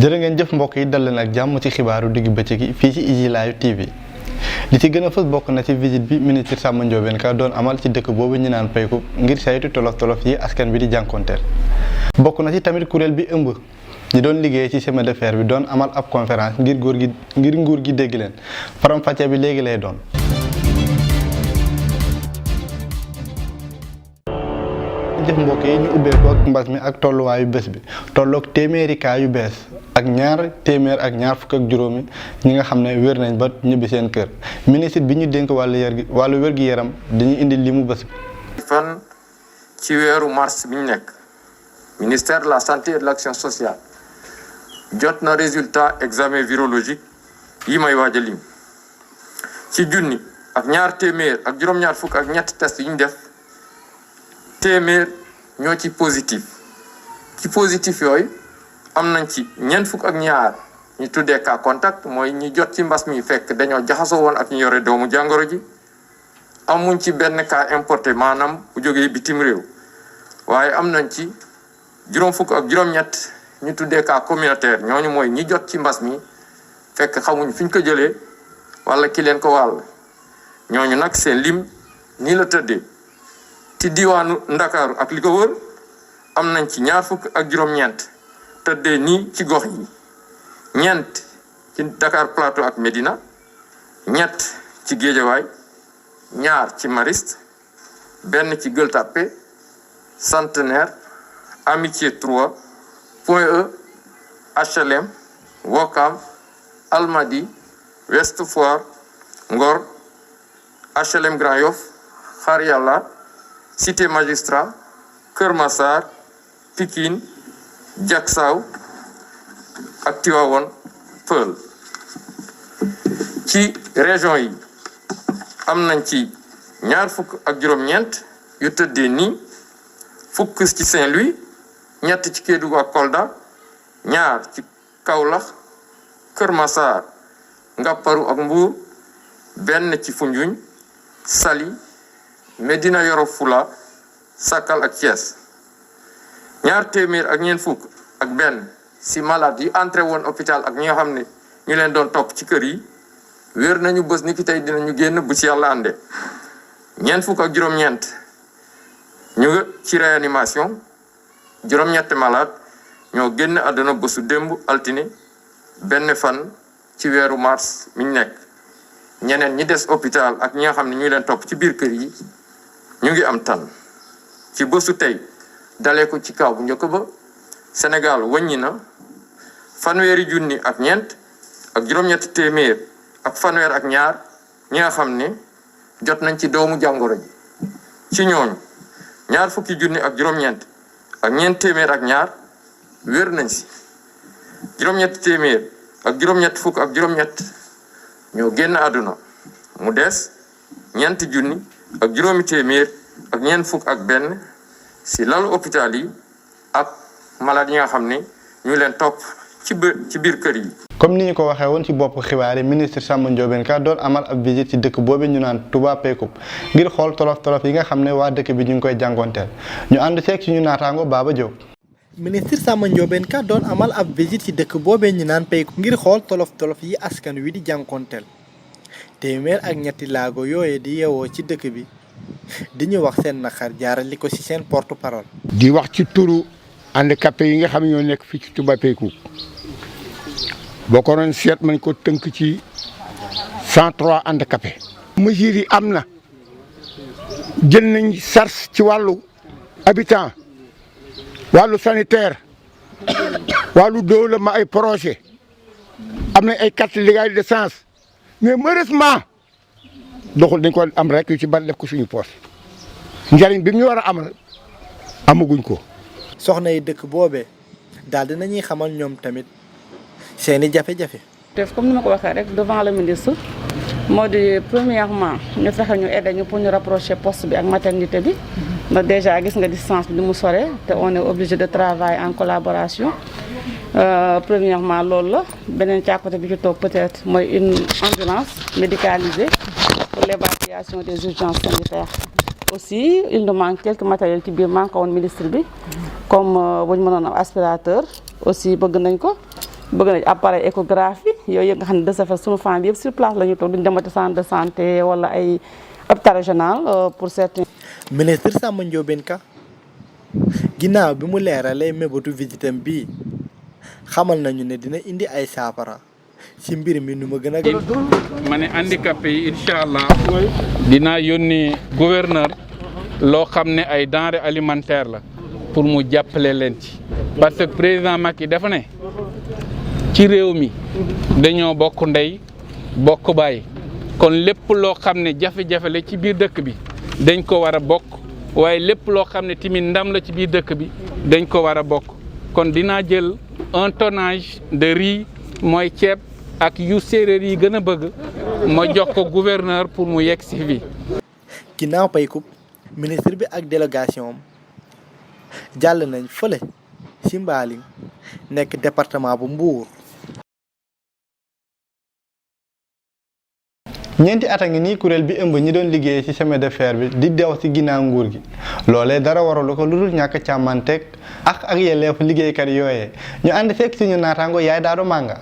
jërë ngeen jëf mbokk yi dal leen ak jàmm ci xibaaru digg bëccëg yi fii ci Easy Live TV li ci gën a fës bokk na ci visite bi ministre Samba Ndiobène Ka doon amal ci dëkk boobu ñu naan Peykop ngir saytu tolof-tolof yi askan bi di jànkonteel bokk na ci tamit kuréel bi ëmb ñi doon liggéey ci chemin de fer bi doon amal ab conférence ngir nguur gi dégg leen faram-fàcce bi léegi lay doon. jëf mbokk yi ñu ubbeekoo ak mbas mi ak tolluwaayu bés bi tolloog téeméeri cas yu bees ak ñaar téeméer ak ñaar fukk ak juróomi ñi nga xam ne wér nañ ba ñibbi seen kër ministre bi ñu dénk wàllu wér-gi-yaram dañuy indi limu bés bi. fan ci weeru mars bi ñu nekk ministère de la santé et de l'action sociale jot na résultat examen virologique yi may waaj a lim ci junni ak ñaar téeméer ak juróom-ñaar fukk ak ñett test yi ñu def téeméer ñoo ci positif yooyu am nañ ci ñeent fukk ak ñaar ñu tuddee cas contact mooy ñi jot ci mbas mi fekk dañoo jaxasoo woon ak ñu yore doomu jàngoro ji amuñ ci benn cas importé maanaam bu jógee bitim réew waaye am nañ ci juróom fukk ak juróom-ñett ñu tuddee cas communautaire ñooñu mooy ñi jot ci mbas mi fekk xamuñ fi ñu ko jëlee wala ki leen ko wàll ñooñu nag seen lim nii la tëddee ci diwaanu Ndakaaru ak li ko wër am nañ ci ñaar fukk ak juróom-ñeent tëddee nii ci gox yi ñeent ci Dakar Plateau ak Médina ñett ci Guédiawaye ñaar ci Mariste benn ci Gueule Tapée Centenaire Amitié 3 Point E HLM Ouakam Almadies Ouest Foire Ngor HLM Grand Yoff Xaar Yàlla Cité Magistrat Kër Massar Pikine Diacksao ak Tivaouane Peulh ci région yi am nañ ci ñaar fukk ak juróom-ñeent yu tëddee nii fukk ci Saint-Louis ñett ci Kédougou ak Kolda ñaar ci Kaolack Kër Massar Ngaparou ak Mbour benn ci Foundiougne Saly Médina Yoro Foulah Sakal ak Thiès ñaar téeméer ak ñeent fukk ak benn si malade yi entré woon hôpital ak ñi nga xam ne ñu leen doon topp ci kër yi wér nañu bés ni ki tey dinañu génn bu ci yàlla ànde ñeent fukk ak juróom-ñeent ñu nga ci réanimation juróom-ñetti malade ñoo génn àdduna bésu démb altine benn fan ci weeru mars mi ñu nekk ñeneen ñi des hôpital ak ñi nga xam ne ñu leen topp ci biir kër yi ñu ngi am tan ci bésu tey dalee ko ci kaw bu njëkk ba Sénégal wàññi na fanweeri junni ak ñeent ak juróom-ñetti téeméer ak fanweer ak ñaar ñi nga xam ne jot nañ ci doomu jàngoro ji ci ñooñu ñaar fukki junni ak juróom-ñeent ak ñeent téeméer ak ñaar wér nañ si juróom-ñetti téeméer ak juróom-ñett fukk ak juróom-ñett ñoo génn àdduna mu des ñeenti junni ak juróomi téeméer ak ñeent fukk ak benn si lalu hôpital yi ak malade yi nga xam ne ñu leen topp ci biir kër yi. comme ni ñu ko waxee woon ci bopp xibaar yi ministre Samba Ndiobène Ka doon amal ab visite ci dëkk boobu ñu naan Touba Peykop ngir xool tolof-tolof yi nga xam ne waa dëkk bi ñu ngi koy jàngonteel ñu ànd seeg ci ñu naataango Baba Diop. ministre Samba Ndiobène Ka doon amal ab visite ci dëkk boobee ñu naan Peykop ngir xool tolof-tolof yi askan wi di jànkonteel téeméer ak ñetti laago yooye di yeewoo ci dëkk bi di ñu wax seen naqar jaarali ko ci seen porte parole. di wax ci turu handicapé yi nga xam ne ñoo nekk fii ci Touba Peykop boo ko doon seet man ko tënk ci 103 handicapé. mesures yi am na jël nañ charge ci wàllu habitant wàllu sanitaire wàllu développement ay projet am nañ ay carte légale d'essence mais malheureusement doxul dañ ko am rek yu ci bari def ko suñu poche njariñ bi mu ñu war a amal amaguñ ko. soxna yi dëkk boobee daal dinañuy xamal ñoom tamit seeni jafe-jafe. def comme ni ma ko waxee rek devant le ministre moo di premièrement ñu fexe ñu aider ñu pour ñu rapprocher poste bi ak maternité bi ndax déjà gis nga distance bi ni mu sore te on est obligé de travailler en collaboration premièrement loolu la beneen càkkute bi ci toog peut-être mooy une ambulance médicalisée pour l'évacuation des urgences sanitaires. Aussi il nous manque quelques matériels ci biir manqué woon ministre bi comme bu ñu mënoon am aspirateur aussi bëgg nañ ko bëgg nañ appareil échographie yooyu nga xam ne de ce fait suñu famille bi yëpp sur place la ñu toog duñ demati centre de santé wala ay hôpital régional pour certains. ministre Samba Ndiobène Ka ginnaaw bi mu leeralee mébatu visitam bii xamal nañu ne dina indi ay saafara ci mbir mi nu ma gën a. ma ne handicapé yi incha allah dinaa yónni gouverneur loo xam ne ay denrées alimentaires la pour mu jàppale leen ci parce que président Macky dafa ne ci réew mi dañoo bokk ndey bokk baay kon lépp loo xam ne jafe-jafe la ci biir dëkk bi dañ ko war a bokk waaye lépp loo xam ne tamit ndam la ci biir dëkk bi dañ ko war a bokk kon dinaa jël un tonnage de riz mooy ceeb ak yu séeréer yi gën a bëgg ma jox ko gouverneur pour mu yegg si fii. ginnaaw Paykoub ministre bi ak délégation am jàll nañ fële ci Mbaling nekk département bu Mbour. ñeenti at a ngi nii kuréel bi ëmb ñi doon liggéeyee ci chemin de fer bi di dew ci ginnaaw nguur gi loolee dara waralu ko lu dul ñàkk càmmanteeg ak yelleefu liggéeykat yooyee ñu ànd fekk suñu naataango yaay daado mànga.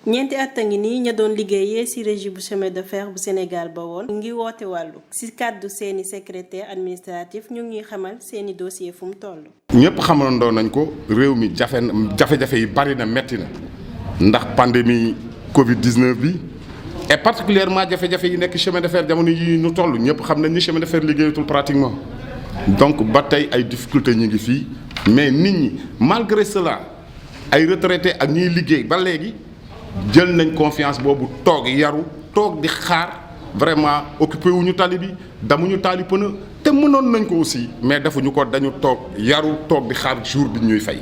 ñeenti at a ngi nii ña doon liggéeyee ci régie bu chemin de fer bu Sénégal ba woon ngi woote wàllu ci kàddu seeni secrétaire administratif ñu ngi xamal seeni dossier fu mu toll. ñëpp xamandoo nañ ko réew mi jafe-jafe yi bari na metti na ndax pandémie Covid 19 bi et particulièrement jafe-jafe yi nekk chemin de fer jamono yi ñu toll ñëpp xam nañ ni chemin de fer liggéeyatul pratiquement donc ba tey ay difficultés ñu ngi fii mais nit ñi malgré cela ay retraités ak ñiy liggéey ba léegi. jël nañ confiance boobu toog yaru toog di xaar vraiment occupé wuñu tali bi damuñu taali pëna te mënoon nañ ko aussi mais defuñu ko dañu toog yaru toog di xaar jour bi ñuy fay.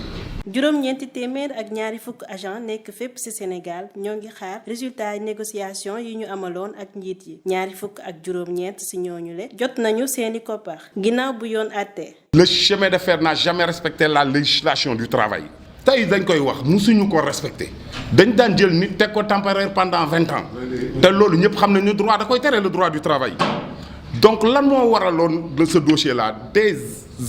juróom-ñeenti téeméer ak ñaari fukk agent nekk fépp ci Sénégal ñoo ngi xaar résultat négociation yi ñu amaloon ak njiit yi ñaari fukk ak juróom-ñeent ci ñooñu le jot nañu seeni koppar ginnaaw bu yoon àttee. Le chemin de fer n'a jamais respecté la législation du travail. tey dañ koy wax musuñu ko respecté dañ daan jël nit teg ko temporaire pendant 20 ans te loolu ñëpp xam nañu droit da koy tere le droit du travail donc lan moo waraloon de ce dossier là des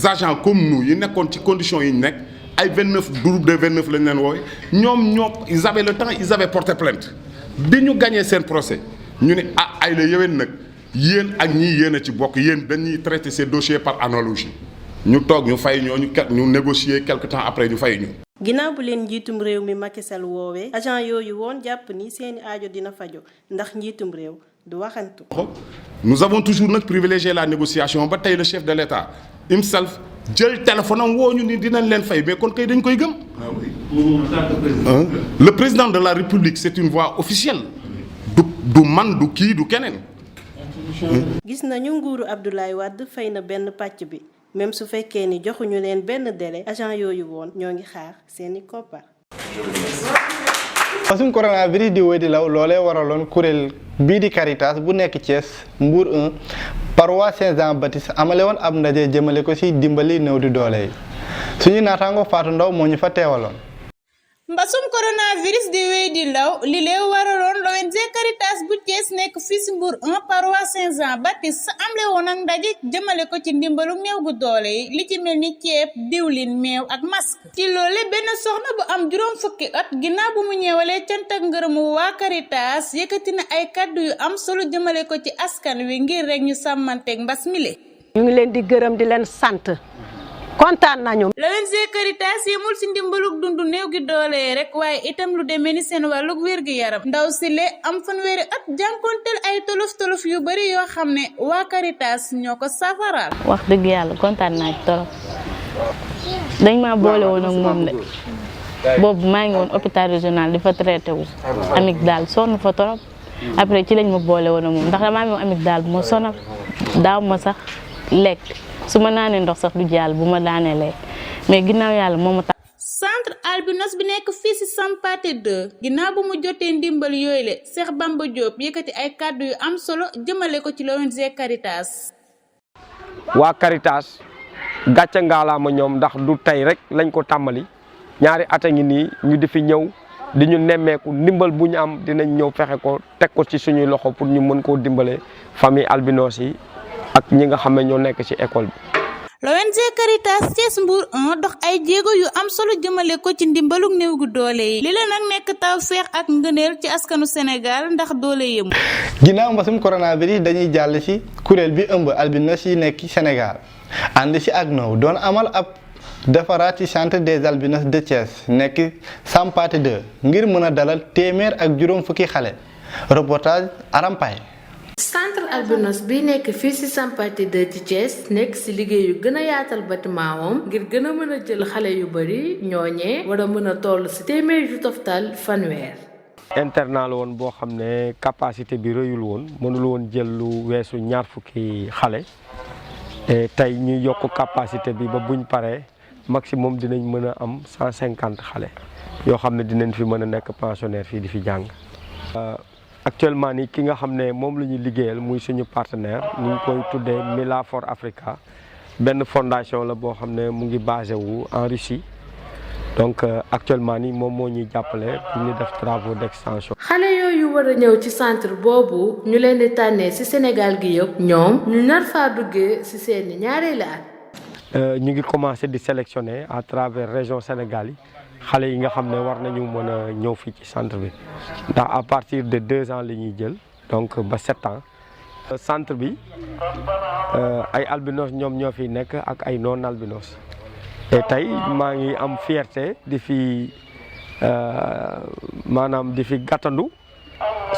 agents comme nous yi nekkoon ci conditions yi ñu nekk ay 29 groupe de 29 lañ leen woowe ñoom ils avaient le temps ils avaient porté plainte bi ñu gagné seen procès ñu ne ay la yéwén nag yéen ak ñii yéen a ci bokk yéen dañuy traiter ces dossiers par analogie ñu toog ñu fay ñu négocier quelque temps après ñu fay ñu. ginnaaw bu leen njiitum réew mi Macky Sall woowee agent yooyu woon jàpp ni seeni aajo dina fajo ndax njiitum réew du waxantu. nous avons toujours nag privilégié la négociation ba tey le chef de l'État himself jël téléphone am woo ñu ni dinañ leen fay mais kon kay dañ koy gëm. le président de la République c'est une voix officielle du man du kii du keneen. gis nañu nguuru Abdoulaye Wade fay na benn pàcc bi. même su fekkee ni joxuñu leen benn délai agent yooyu woon ñoo ngi xaar seeni koppar. fasum coronavirus di wéy di law loolee waraloon kuréel bii di Caritas bu nekk Thiès Mbour 1 paroisse Saint-Jean-Baptiste amale woon ab ndaje jëmale ko ci dimbali néew di doole yi suñu naataango Fatou Ndaw moo ñu fa teewaloon. mbasum coronavirus di wéy di law li lee waraloon l'ONG Caritas bu Thiès nekk fii ci Mbour 1 paroisse Saint-Jean-Baptiste amle woon ak ndaje jëmale ko ci ndimbalu néew gu doole yi li ci mel ni ceeb diwlin meew ak masque ci loole benn soxna bu am juróom fukki at ginnaaw bu mu ñeewalee cant ak ngërëmu waa Caritas yëkkati na ay kàddu yu am solo jëmale ko ci askan wi ngir rek ñu sàmmanteeg mbas mile. ñu ngi leen di gërëm di leen sant kontaan nañu. l'ONG Caritas yemul ci ndimbalug dundu néew gi doole rek waaye itam lu demee ni seen wàllug wér-gu-yaram ndaw si le am fanweeri at jànkonteel ay tolof-tolof yu bari yoo xam ne waa Caritas ñoo ko safaraal. wax dëgg yàlla kontaan naa ci torop dañ maa boole woon ak moom de boobu maa ngi woon hôpital régional di fa traité wu amygdale sonn fa torop après ci lañ ma boole woon ak moom ndax damaa am amygdale bu ma sonal daaw ma sax lekk. su ma naanee ndox sax du jàll bu ma daanee lay mais ginnaaw yàlla moo ma tax. centre albinos bi nekk fii ci Sampaate 2 ginnaaw bu mu jotee ndimbal yooyu le Cheikh Bamba Diop yëkkati ay kàddu yu am solo jëmale ko ci l'ONG Caritas. waa Caritas gàcce ngaalaama ñoom ndax du tey rek lañ ko tàmbali ñaari at a ngi nii ñu di fi ñëw di ñu nemmeeku ndimbal bu ñu am dinañ ñëw fexe ko teg ko ci suñuy loxo pour ñu mën koo dimbale famille albinos yi. ak ñi nga xam ne ñoo nekk ci école bi. l'ONG Caritas Thiès Mbour 1 dox ay jéego yu am solo jëmale ko ci ndimbalug néew gu doole yi li la nag nekk taw feex ak ngëneel ci askanu Sénégal ndax doole yëmu. ginnaaw mbasum coronavirus dañuy jàll ci kuréel bi ëmb albinos yi nekk Sénégal ànd ci ak now doon amal ab defaraat ci centre des albinos de Thiès nekk Sampaate 2 ngir mën a dalal téeméer ak juróom fukki xale reportage Arampay. centre albinos bi nekk fii ci Sampaate 2 ci Thiès nekk ci liggéey yu gën a yaatal bâtiment wam ngir gën a mën a jël xale yu bari ñooñee war a mën a toll ci téeméer yu toftal fanweer. internat la woon boo xam ne capacité bi rëyul woon mënul woon jël lu weesu ñaar fukki xale et tey ñu yokk capacité bi ba buñ paree maximum dinañ mën a am 150 xale yoo xam ne dinañ fi mën a nekk pensionnaire fii di fi jàng. actuellement ni ki nga xam ne moom la ñuy liggéeyal muy suñu partenaire ñu ngi koy tuddee Mila for Africa benn fondation la boo xam ne mu ngi basé wu en Russie donc actuellement ni moom moo ñuy jàppale pour ñu def travaux d'extension. xale yooyu war a ñëw ci centre boobu ñu leen di tànnee ci Sénégal gi yëpp ñoom ñu nar faa duggee ci seeni ñaareelu at. ñu ngi commencé di sélectionner à travers région Sénégal yi xale yi nga xam ne war nañu mën a ñëw fii ci centre bi ndax à partir de 2 ans la ñuy jël donc ba 7 ans. centre bi ay albinos ñoom ñoo fi nekk ak ay non albinos et tey maa ngi am fierté di fi maanaam di fi gàttandu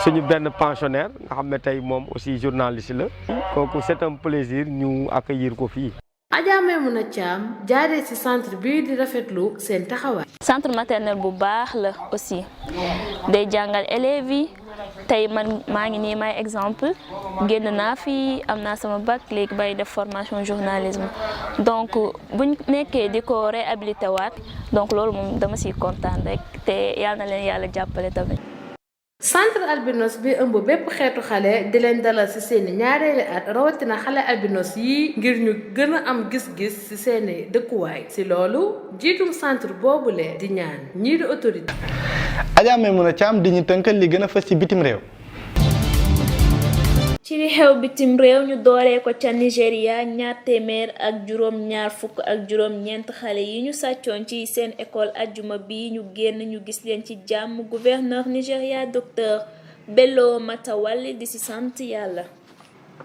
suñu benn pensionnaire nga xam ne tey moom aussi journaliste la kooku c'est un plaisir ñu accueillir ko fii. Adja Maimouna Thiam jaaree ci centre bii di rafetlu seen taxawaay. centre maternel bu baax la aussi day jàngal élèves yi tey man maa ngi nii may exemple génn naa fi am naa sama bac léegi bay def formation journalisme donc buñ nekkee di ko réhabilité waat donc loolu moom dama ciy kontaan rek te yal na leen yàlla jàppale tamit. centre albinos bi ëmb bépp xeetu xale di leen dalal ci seeni ñaareeli at rawatina xale albinos yi ngir ñu gën a am gis-gis ci seeni dëkkuwaay ci loolu jiitum centre boobule di ñaan ñii di autorité. Adja Maimouna Thiam di ñu tënkal li gën a fës ci bitim réew. ci li xew bitim réew ñu dooree ko ca Nigéria ñaar fukk ak juróom-ñeent xale yi ñu sàccoon ci seen école ajjuma bi ñu génn ñu gis leen ci jàmm gouverneur Nigéria docteur Bello Matawalle di ci sant yàlla.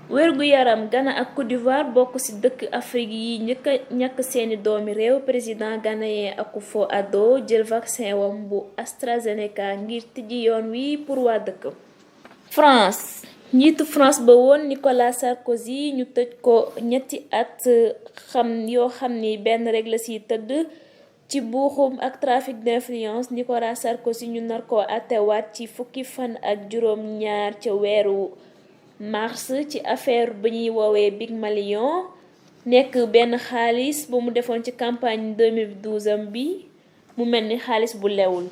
wérgu yaram Ghana ak Côte d'Ivoire bokk ci dëkk Afrique yi njëkk a ñàkk seeni doomi réew président ghanéen Akufo-Addo jël vaccin wam bu AstraZeneca ngir tijji yoon wi pour waa dëkk. France njiitu France ba woon Nicolas Sarkozy ñu tëj ko 3 at yoo xam ni benn rek la ci tëdd ci buuxum ak trafic d'influence. Nicolas Sarkozy ñu nar ko àttewaat ci fukki fan ak juróom-ñaar ca weeru mars ci affaire ba ñuy woowee Big Million nekk benn xaalis bu mu defoon ci campagne 2012 am bi mu mel ni xaalis bu lewul.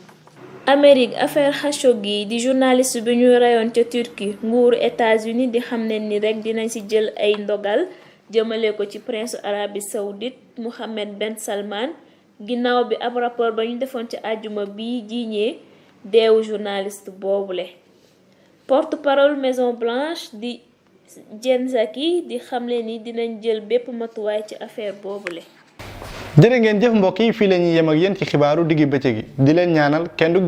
Amérique affaire Khashoggi di journaliste bi ñu reyoon ca Turquie nguuru États-Unis di xam ne ni rek dinañ ci jël ay ndogal jëmale ko ci prince Arabie Saoudite Mohammed Ben Salman ginnaaw bi ab rapport ba ñu defoon ci àjjuma bi jiiñee deewu journaliste boobule. porte-parole Maison Blanche di Jen Psaki di xamle ni dinañ jël bépp matuwaay ci affaire boobule. jërë ngeen jëf mbokk yi fii la ñuy yem ak yéen ci xibaaru diggi bëccëg gi di leen ñaanal kenn du